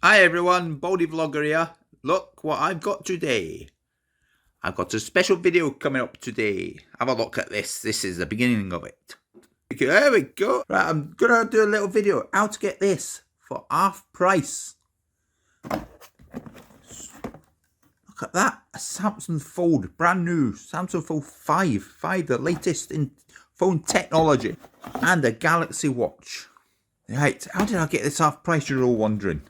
Hi everyone, Baldy Vlogger here. Look what I've got today. I've got a special video coming up today. Have a look at this. This is the beginning of it. There we go. Right, I'm gonna do a little video how to get this for half price. Look at that, a Samsung Fold, brand new Samsung Fold 5, the latest in phone technology, and a Galaxy Watch. Right, how did I get this half price, you're all wondering?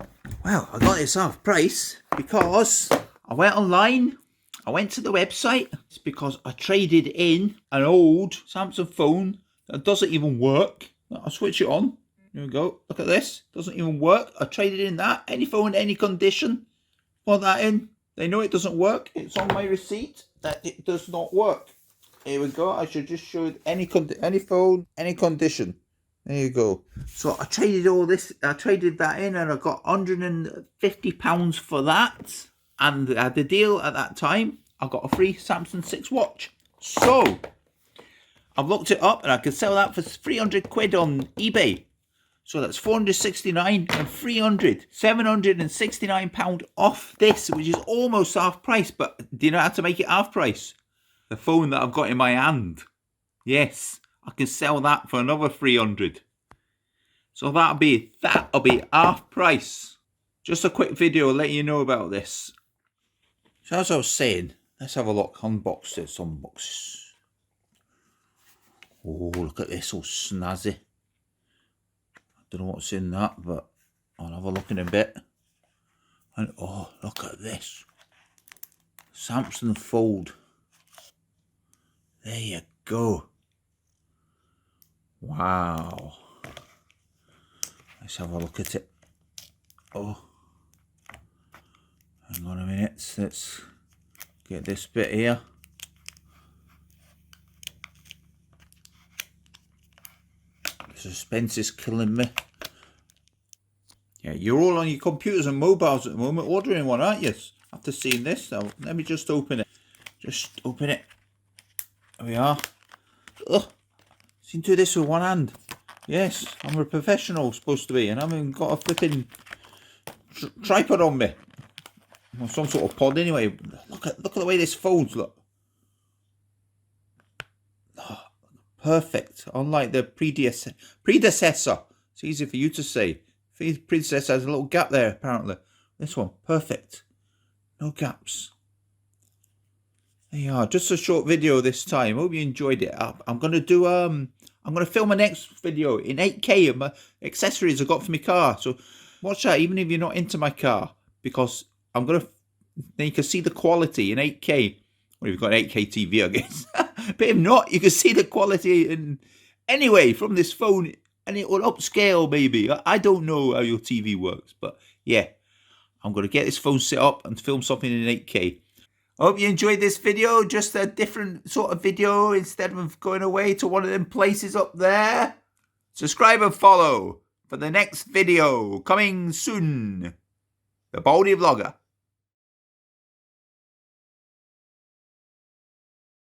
Well, I got this half price because I went online, I went to the website. It's because I traded in an old Samsung phone that doesn't even work. I'll switch it on. Here we go, look at this, doesn't even work. I traded in that, any phone, any condition, put that in. They know it doesn't work, it's on my receipt that it does not work. Here we go, I should just show any phone, any condition. There you go. So I traded all this, I traded that in and I got £150 for that. And the deal at that time, I got a free Samsung 6 watch. So, I've looked it up and I can sell that for 300 quid on eBay. So that's 469 and 300, £769 off this, which is almost half price. But do you know how to make it half price? The phone that I've got in my hand. Yes. I can sell that for another 300. So that'll be half price. Just a quick video letting you know about this. So as I was saying, let's have a look. Unbox this. Unbox. Oh, look at this, all snazzy. I don't know what's in that, but I'll have a look in a bit. And oh, look at this. Samsung Fold. There you go. Wow. Let's have a look at it. Oh. Hang on a minute. Let's get this bit here. The suspense is killing me. Yeah, you're all on your computers and mobiles at the moment ordering one, aren't you? After seeing this, so let me just open it. Just open it. There we are. Ugh. Seem to do this with one hand. Yes, I'm a professional, supposed to be, and I haven't got a flipping tripod on me. Or some sort of pod anyway. Look at the way this folds, look. Oh, perfect. Unlike the predecessor. It's easy for you to say. The predecessor has a little gap there, apparently. This one, perfect. No gaps. There you are. Just a short video this time. Hope you enjoyed it. I'm gonna do I'm going to film my next video in 8K of my accessories I got for my car. So watch that, even if you're not into my car. Because I'm going to... Then you can see the quality in 8K. Well, you've got an 8K TV, I guess. But if not, you can see the quality in... Anyway, from this phone. And it will upscale, maybe. I don't know how your TV works. But yeah, I'm going to get this phone set up and film something in 8K. I hope you enjoyed this video, just a different sort of video instead of going away to one of them places up there. Subscribe and follow for the next video coming soon. The Baldy Vlogger.